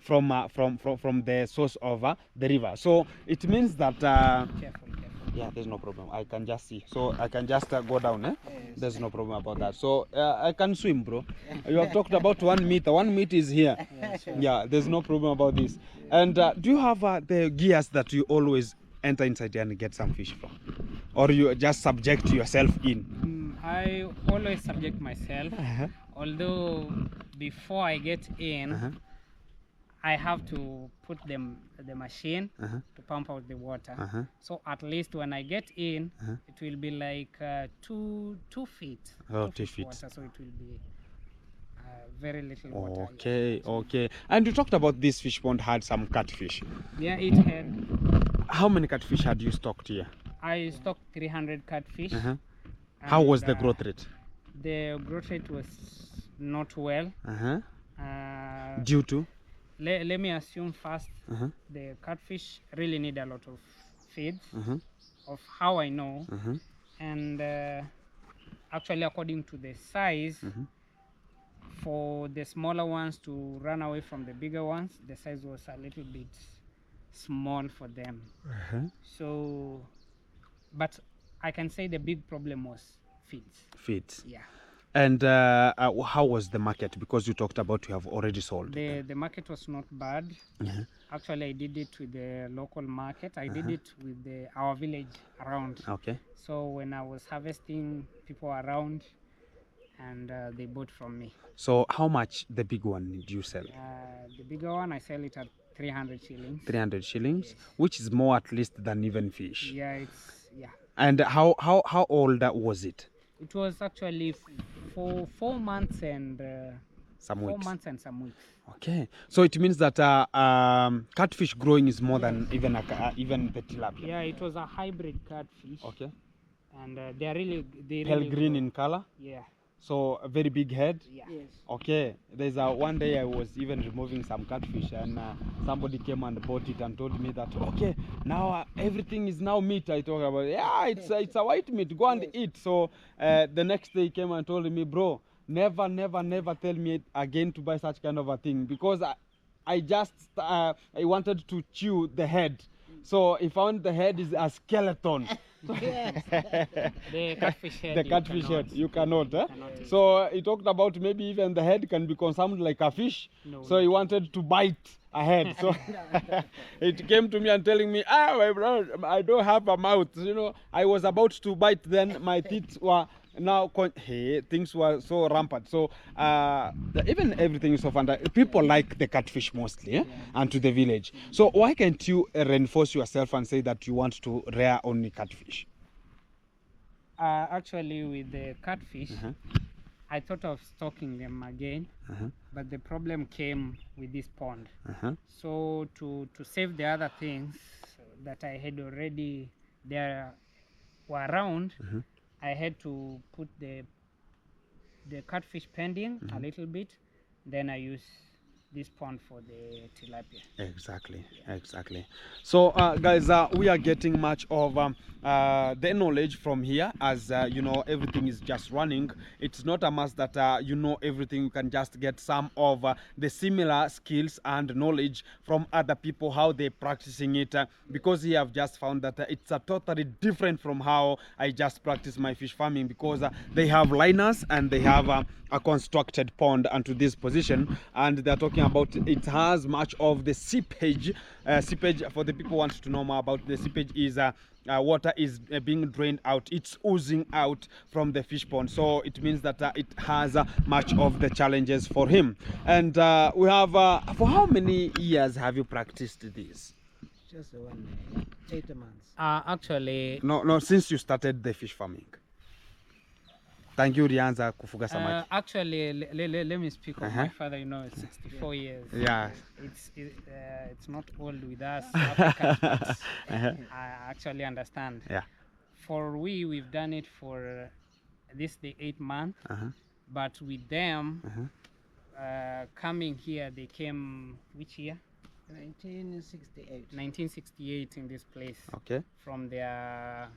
from the source of the river. So it means that careful. Yeah, there's no problem. I can just see. So I can just go down. Yes. There's no problem about that. So I can swim, bro. You have talked about 1 meter. 1 meter is here. Yeah, there's no problem about this. And do you have the gears that you always enter inside and get some fish from? Or you just subject yourself in? I always subject myself. Although before I get in, I have to put the machine to pump out the water. So at least when I get in, it will be like 2 feet. Oh, 2 feet. Water, so it will be very little water. Okay. And you talked about this fish pond had some catfish. Yeah, it had. How many catfish had you stocked here? I stocked 300 catfish. How was the growth rate? The growth rate was not well. Due to? Let me assume first, the catfish really need a lot of feed, of how I know. And actually, according to the size, for the smaller ones to run away from the bigger ones, the size was a little bit small for them. So, but I can say the big problem was feeds. Yeah. And how was the market? Because you talked about you have already sold. The market was not bad. Actually, I did it with the local market. I did it with our village around. Okay. So when I was harvesting, people around, and they bought from me. So how much the big one did you sell? The bigger one, I sell it at 300 shillings. 300 shillings, yes. Which is more at least than even fish. Yeah, And how old was it? It was actually for 4 months and some weeks. 4 months and some weeks. Okay, so it means that catfish growing is more than even the tilapia. Yeah, it was a hybrid catfish. Okay. And they pale green in color. Yeah. So a very big head. Yeah. Yes. Okay, there's a one day I was even removing some catfish, and somebody came and bought it and told me that okay, now everything is now meat. I talk about, yeah, it's a white meat, go and Yes. eat. So the next day he came and told me, bro, never tell me again to buy such kind of a thing, because I just I wanted to chew the head, so I found the head is a skeleton. Yes. The catfish head. The you catfish cannot- head you cannot, eh? cannot eat. So he talked about maybe even the head can be consumed like a fish. No, So he wanted to bite a head. So it came to me and telling me, my brother, I don't have a mouth. You know, I was about to bite, then my teeth were now hey, things were so rampant. So even everything is so fun. People like the catfish mostly, and to the village. So why can't you reinforce yourself and say that you want to rear only catfish? Actually, with the catfish, Uh-huh. I thought of stocking them again, Uh-huh. but the problem came with this pond. Uh-huh. So to save the other things that I had already there were around, Mhm. I had to put the catfish pending a little bit. Then I use this pond for the tilapia. Exactly. So guys, we are getting much of the knowledge from here, as you know, everything is just running. It's not a must that you know everything. You can just get some of the similar skills and knowledge from other people, how they're practicing it, because we have just found that it's totally different from how I just practice my fish farming, because they have liners and they have a constructed pond onto this position, and they're talking about it has much of the seepage. Seepage, for the people who want to know more about the seepage, is water is being drained out, it's oozing out from the fish pond. So it means that it has much of the challenges for him. And we have for how many years have you practiced this? Just 8 months. Actually, No, since you started the fish farming. Thank you, Rianza kufuga samaki. actually, let me speak of Uh-huh. my father. You know, it's 64 years. Yeah. It's not old with us Africans, but Uh-huh. I actually understand. Yeah. For we've done it for this the 8th month, Uh-huh. but with them Uh-huh. coming here, they came which year? 1968. 1968 in this place Okay. from their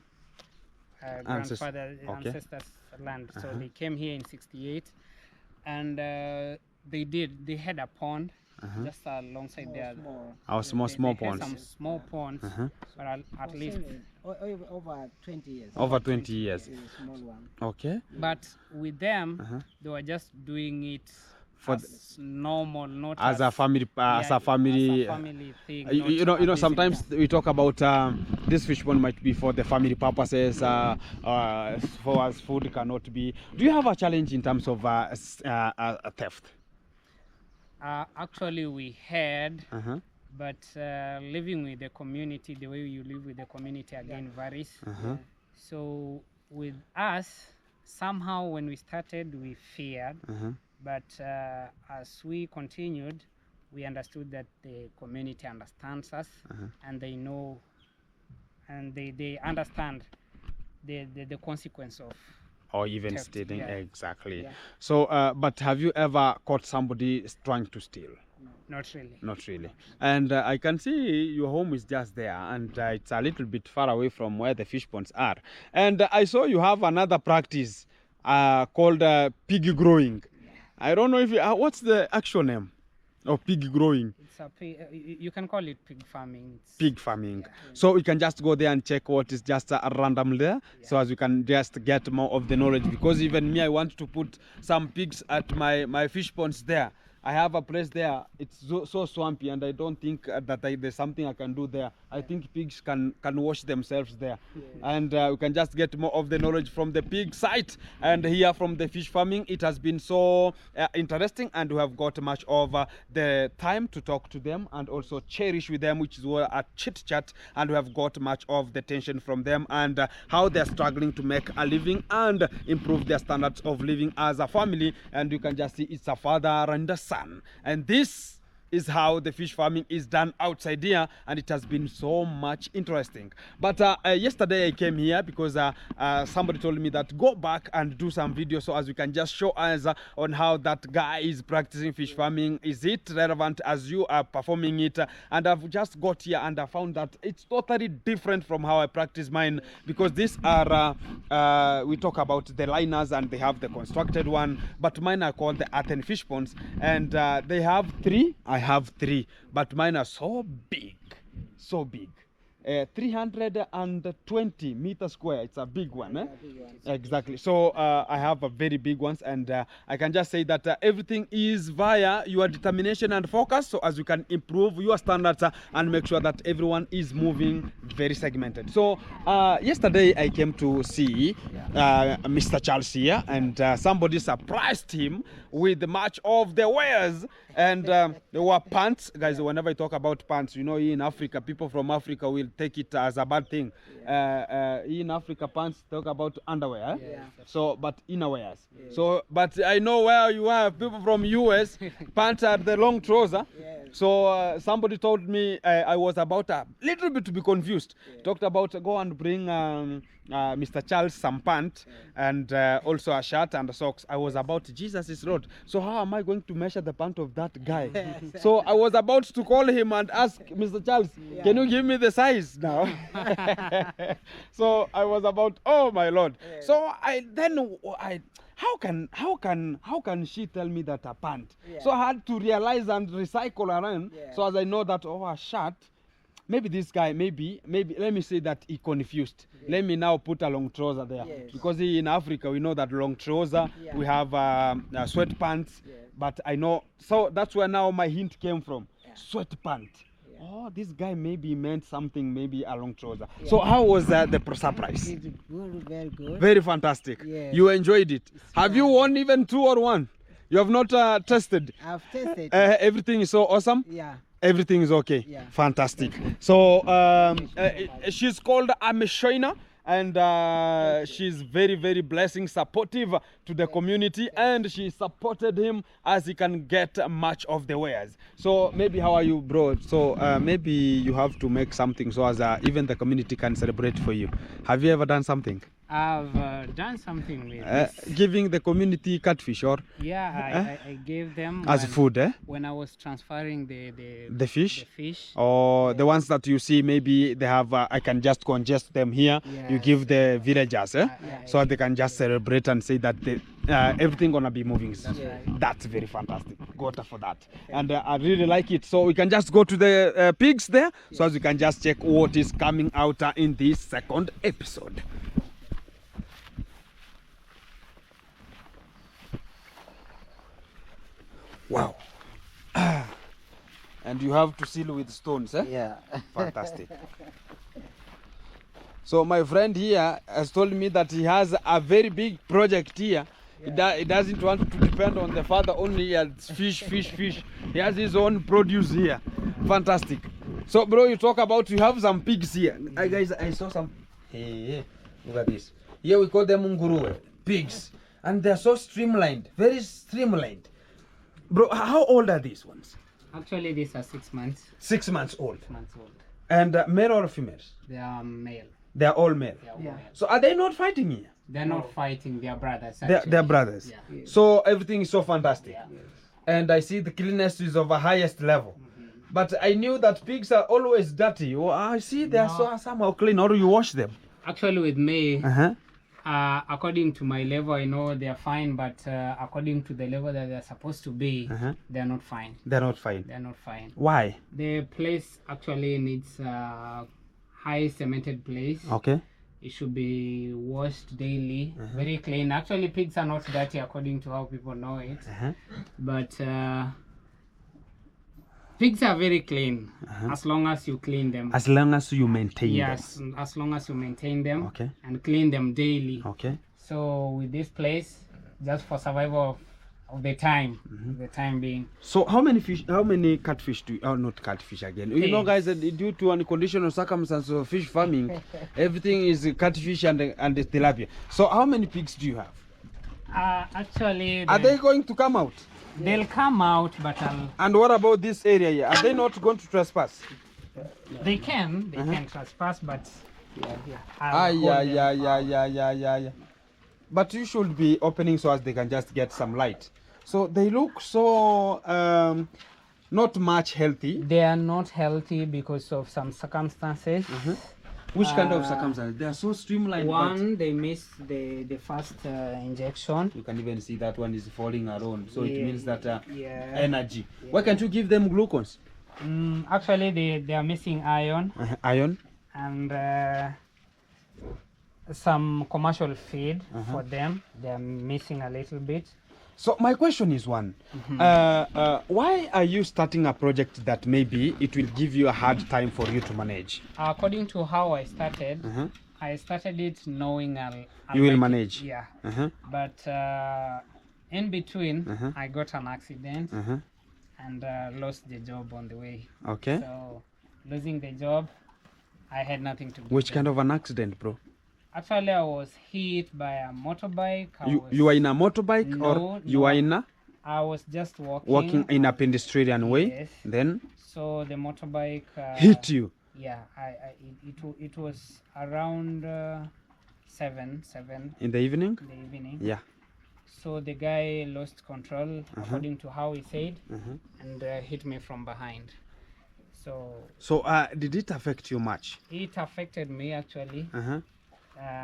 Ancest- grandfather okay. ancestors' land. So they came here in 68, and they had a pond just alongside their. Small. Our small They had ponds. some small ponds, but at least. Over 20 years. Over 20 years. It's a small one. Okay. But with them, they were just doing it For as normal, not As a family, as yeah, a family. as a family thing. You not know, a sometimes business. we talk about this fish pond might be for the family purposes, for us food cannot be. Do you have a challenge in terms of theft? Actually, we had, Uh-huh. but living with the community, the way you live with the community again varies. Uh-huh. So with us, somehow when we started, we feared, Uh-huh. but as we continued, we understood that the community understands us, and they know, and they understand the consequence of. Or even Theft, stealing, yeah. exactly. Yeah. So, but have you ever caught somebody trying to steal? Not really. Not really. And I can see your home is just there, and it's a little bit far away from where the fish ponds are. And I saw you have another practice called pig growing. I don't know if you, what's the actual name of pig growing? It's a you can call it pig farming. It's, Pig farming. So we can just go there and check what is just random there, so as we can just get more of the knowledge. Because even me, I want to put some pigs at my fish ponds there. I have a place there. It's so swampy, and I don't think that there's something I can do there. I think pigs can wash themselves there, and we can just get more of the knowledge from the pig side and here from the fish farming. It has been so interesting, and we have got much of the time to talk to them and also cherish with them, which is a chit chat, and we have got much of the tension from them and how they're struggling to make a living and improve their standards of living as a family. And you can just see it's a father and a son, and this is how the fish farming is done outside here, and it has been so much interesting. But yesterday I came here because somebody told me that go back and do some videos so as you can just show us on how that guy is practicing fish farming. Is it relevant as you are performing it? And I've just got here and I found that it's totally different from how I practice mine, because these are we talk about the liners and they have the constructed one, but mine are called the earthen fish ponds, and they have 3. I have 3, but mine are so big, so big. 320 meters square. It's a big one, eh? Exactly. So I have a very big ones, and I can just say that everything is via your determination and focus, so as you can improve your standards and make sure that everyone is moving very segmented. So yesterday I came to see Mr. Charles here, and somebody surprised him with much of the wares, and there were pants. Guys, whenever I talk about pants, you know, in Africa, people from Africa will take it as a bad thing. In Africa, pants talk about underwear, so but innerwears. So but I know where you are, people from US, pants are the long trouser. So somebody told me I was about a little bit to be confused. Talked about go and bring Mr. Charles some pants and also a shirt and socks. I was about Jesus is Lord. So how am I going to measure the pant of that guy? So I was about to call him and ask Mr. Charles, can you give me the size now? So I was about, oh my Lord. So how can she tell me that a pant? So I had to realize and recycle around, so as I know that, oh, a shirt. Maybe this guy, maybe let me say that he confused. Let me now put a long trouser there, because in Africa we know that long trouser, we have sweatpants, but I know, so that's where now my hint came from, sweatpants. Oh, this guy maybe meant something, maybe a long trouser. So how was the surprise? It's good, very good. Very fantastic. You enjoyed it. Have you won even 2 or 1? You have not tested? I've tested. Everything is so awesome? Yeah. Everything is okay. Fantastic. So she's called Ameshoina, and she's very, very blessing, supportive to the community, and she supported him as he can get much of the wares. So maybe, how are you, bro? So maybe you have to make something so as even the community can celebrate for you. Have you ever done something? I've done something with this. Giving the community catfish, or? Yeah, I gave them as food, eh? When I was transferring the fish? The fish. Or the ones that you see, maybe they have, I can just congest them here. You give the villagers, eh? So they can just celebrate and say that everything gonna be moving. That's very fantastic. Got for that. And I really like it. So we can just go to the pigs there, so as we can just check what is coming out in this second episode. Wow. And you have to seal with stones, eh? Yeah. Fantastic. So my friend here has told me that he has a very big project here. He doesn't want to depend on the father only. He has fish. He has his own produce here. Fantastic. So bro, you talk about, you have some pigs here. Guys, I saw some. Hey, look at this. Here we call them nguruwe, pigs. And they're so streamlined, very streamlined. Bro, how old are these ones? Actually, these are 6 months. 6 months old. 6 months old. And male or females? They are male. They are all male. Male. So are they not fighting here? They're not fighting. They are brothers. They're brothers. Yeah. So everything is so fantastic. And I see the cleanliness is of a highest level. But I knew that pigs are always dirty. Oh, I see they are so somehow clean. Or you wash them? Actually, with me, according to my level, I know they are fine, but according to the level that they're supposed to be, they are not fine. They're not fine. They're not fine. Why? The place actually needs a high cemented place. Okay. It should be washed daily, very clean. Actually, pigs are not dirty according to how people know it, but pigs are very clean as long as you clean them. As long as you maintain them. Yes, as long as you maintain them and clean them daily. Okay. So with this place, just for survival of the time, the time being. So how many fish? How many catfish do you? Oh, not catfish again. You know, guys, due to unconditional circumstances of fish farming, everything is catfish and the tilapia. So how many pigs do you have? Actually, Are they going to come out? they'll come out, but And what about this area here? Are they not going to trespass? they can trespass, but Yeah. Yeah. But you should be opening so as they can just get some light. So they look so not much healthy. they are not healthy because of some circumstances. Which kind of circumstances? They are so streamlined. One, they missed the first injection. But you can even see that one is falling around. So it Yeah, means that yeah. energy. Why can't you give them glucose? Actually, they are missing iron Iron. and some commercial feed for them. They are missing a little bit. So my question is one, why are you starting a project that maybe it will give you a hard time for you to manage? According to how I started it knowing I'll You will make it. manage. Yeah. Uh-huh. But in between, I got an accident and lost the job on the way. Okay. So losing the job, I had nothing to do. Which kind of an accident, bro? Actually, I was hit by a motorbike. You are in a motorbike or you are in a I was just walking. walking in a pedestrian way? Yes. Then So the motorbike hit you. Yeah, it was around 7 In the evening? in the evening. Yeah. So the guy lost control, according to how he said, and hit me from behind. So Did it affect you much? it affected me actually.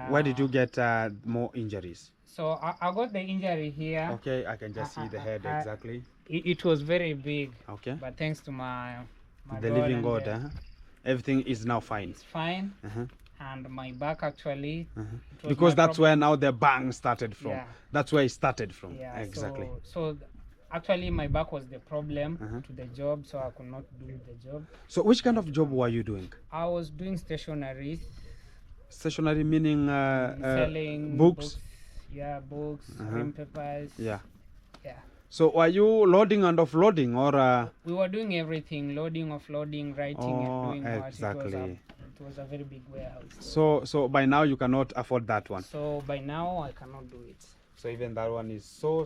Why did you get more injuries? So I got the injury here. Okay, I can just see the head exactly. It was very big, Okay. but thanks to my The God living and God, the- everything is now fine. it's fine. And my back actually, it was Because my that's where now the bang started from. Yeah. That's where it started from. Yeah, Exactly. So actually, my back was the problem to the job, so I could not do the job. So which kind of job were you doing? I was doing stationery, Stationary meaning selling books? Yeah, books, rim papers. Yeah. Yeah. So were you loading and offloading or? We were doing everything: loading, offloading, writing, Oh, and doing exactly. It was a very big warehouse. So by now you cannot afford that one. So by now I cannot do it. So even that one is so.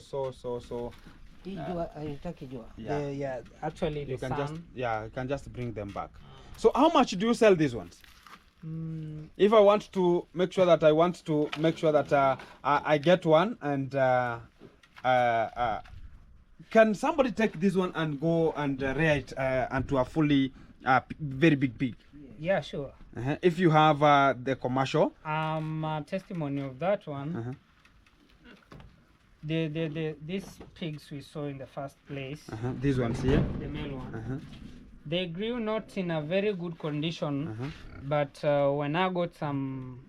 Hii jua haitaki jua. Yeah. Yeah. Actually, You the can sun. you can just bring them back. So how much do you sell these ones? If I want to make sure that I get one and can somebody take this one and go and rear it into a fully very big pig? Yeah, sure. If you have the commercial. Testimony of that one. These pigs we saw in the first place, These ones here. the male one, they grew not in a very good condition, but when I got some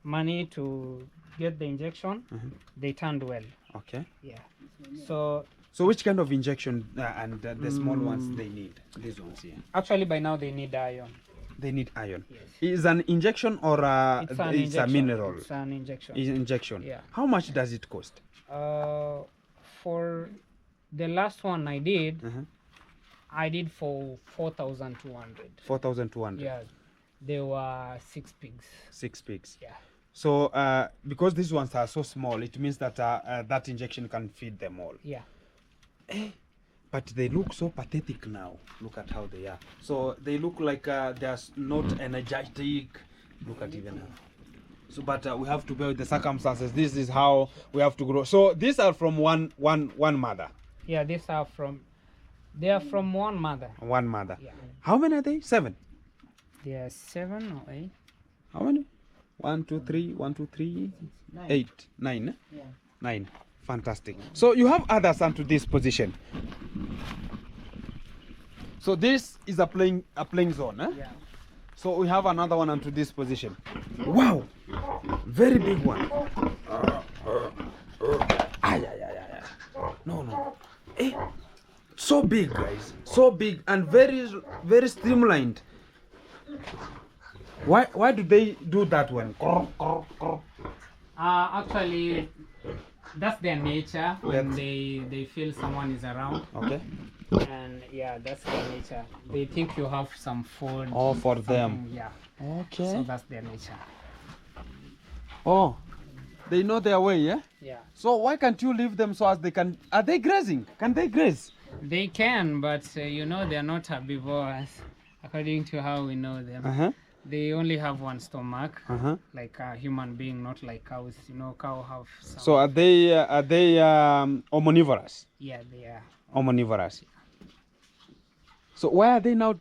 money to get the injection, they turned well. Okay. Yeah. So which kind of injection and the small ones they need? These ones here. actually by now they need iron. They need iron. Yes. Is an injection or It's an it's a injection. mineral? It's an injection. Injection. Yeah. How much does it cost? For the last one I did, I did for 4,200. 4,200. Yeah, there were 6 pigs. 6 pigs. Yeah. So because these ones are so small, it means that that injection can feed them all. Yeah. But they look so pathetic now. Look at how they are. So they look like they are not energetic. Look at even now. So, but we have to bear with the circumstances. This is how we have to grow. So these are from one mother. Yeah, they are from one mother. One mother. Yeah. How many are they? 7. They are 7 or 8. How many? 1, 2, 3. 1, 2, 3. 8, 9. Yeah. 9. Fantastic. So you have others onto this position. So this is a playing zone. Yeah. So we have another one onto this position. Wow, very big one. No. So big, guys. So big and very streamlined. Why do they do that one? Actually, that's their nature when they feel someone is around. Okay. And yeah, that's their nature. They think you have some food. Oh, for them. Yeah. Okay. So that's their nature. Oh, They know their way, yeah? Yeah. So why can't you leave them so as they can... Are they grazing? Can they graze? They can, but you know, they're not herbivores, according to how we know them. Uh-huh. They only have one stomach, Uh-huh. like a human being, not like cows. You know, cow have some. So are they omnivorous? Yeah, they are. Omnivorous. So where are they now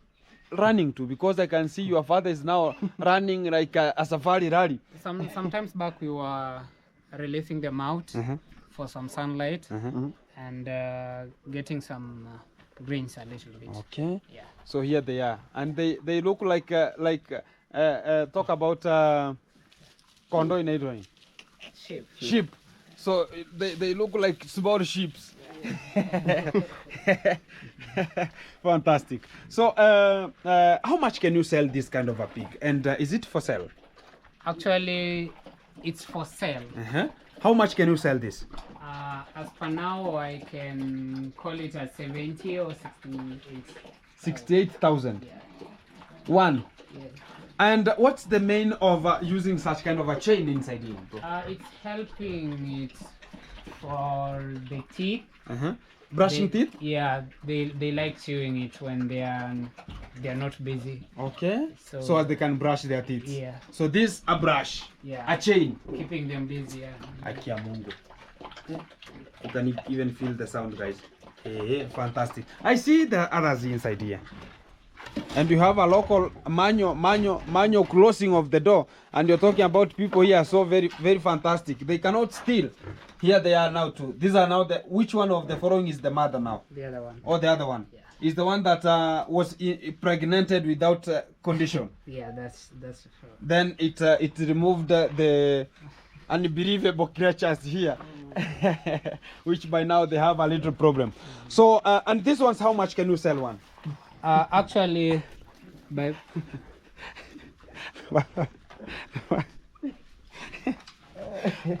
running to? Because I can see your father is now running like a safari rally. Sometimes back we were releasing them out Uh-huh. for some sunlight Uh-huh. and getting some greens a little bit. Okay. Yeah. So here they are, and they look like talk about kondo inaitwa nini? Sheep. Sheep. So they look like small sheep. Fantastic. So how much can you sell this kind of a pig, and is it for sale? Actually, it's for sale. Uh-huh. How much can you sell this? As per now, I can call it at 70 or 68. 68,000. Yeah. One. Yeah. And what's the main of using such kind of a chain inside it? It's helping it for the teeth. Uh-huh. Brushing They- teeth? Yeah, they like chewing it when they're not busy. Okay. So- So as they can brush their teeth. Yeah. So this a brush, Yeah. a chain. Keeping them busy. Yeah. Aki ya Mungu. You can even feel the sound, guys. Hey, fantastic. I see the others inside here. And you have a local manual closing of the door, and you're talking about people here so very fantastic. They cannot steal. Here they are now too. These are now the which one of the following is the mother now? The other one. Or the other one? Yeah. Is the one that was impregnated without condition. Yeah, that's true. Then it removed the unbelievable creatures here, which by now they have a little problem. So and these ones, how much can you sell one? Actually, by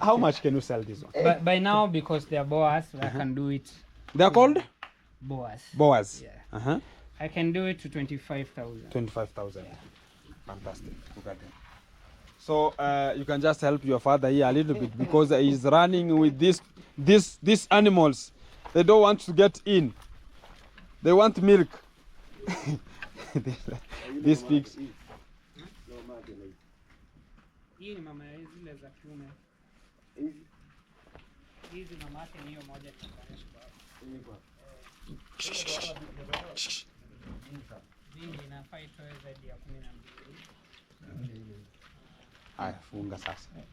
How much can you sell this one? by now, because they're boas, I can do it. They are called Boas. boas. Yeah. Uh-huh. I can do it to 25,000. 25,000. Fantastic. Look at them. So you can just help your father here a little bit because he's running with these animals. They don't want to get in. They want milk. These pigs. Hii ni mama ya zile za kiume. Hizi mama yake ni hiyo moja vingi inafaa itoe zaidi ya 12. Haya, funga sasa. Eh.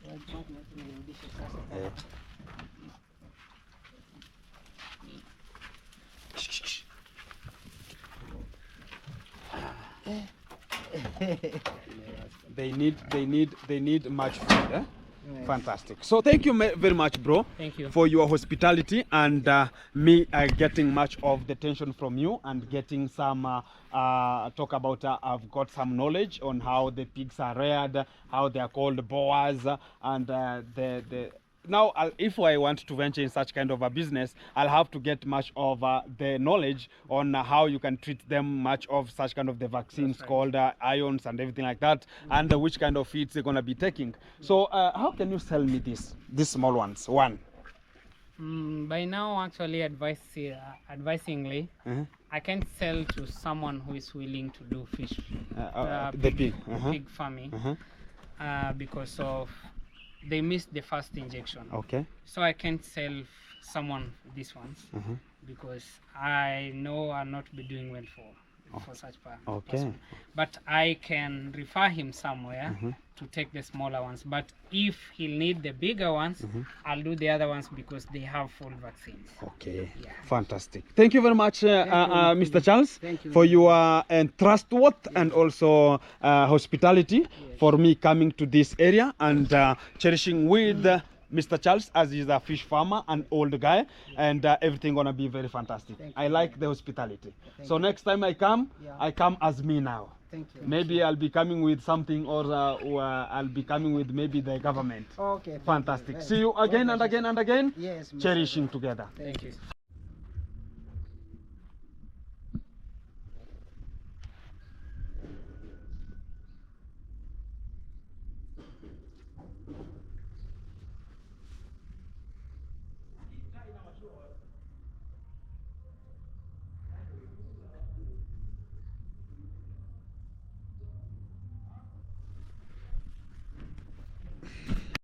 They need much food, eh? Yes. Fantastic. So thank you very much, bro. Thank you. For your hospitality and me getting much of the tension from you and getting some talk about I've got some knowledge on how the pigs are reared, how they are called boas, and the now if I want to venture in such kind of a business, I'll have to get much of the knowledge on how you can treat them, much of such kind of the vaccines called ions and everything like that, and which kind of feeds they're going to be taking. So how can you sell me these small ones? One. By now, actually, advisingly, I can sell to someone who is willing to do fish, the pig. pig farming, because of they missed the first injection. Okay. So I can't sell someone these ones because I know I'll not be doing well for such Okay. person. But I can refer him somewhere to take the smaller ones. But if he'll need the bigger ones, I'll do the other ones because they have full vaccines. Okay. Yeah. Fantastic. Thank you very much, Mr. Charles, Thank you. for your trustworth and also hospitality for me coming to this area and cherishing with Mr. Charles, as he's a fish farmer, an old guy, and everything gonna be very fantastic. I like the hospitality. So next time I come, I come as me now. Thank you. Maybe I'll be coming with something, or I'll be coming with maybe the government. Okay. Fantastic. See you again and again and again. Yes. Mr. Cherishing together. Thank you.